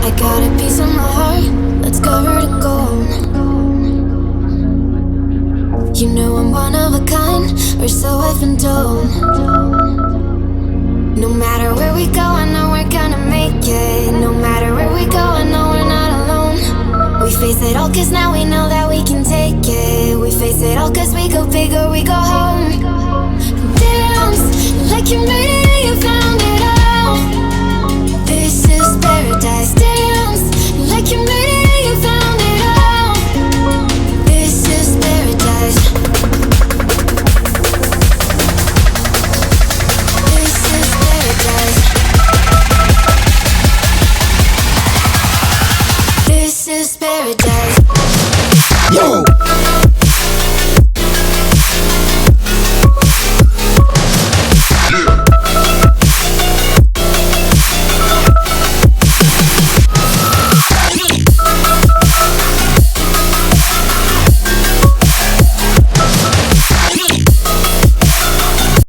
I got a piece of my heart that's covered in gold. You know I'm one of a kind, or so I've been told. No matter where we go, I know we're gonna make it. No matter where we go, I know we're not alone. We face it all cause now we know that we can take it. We face it all cause we go big or we go home. Dance like you made it.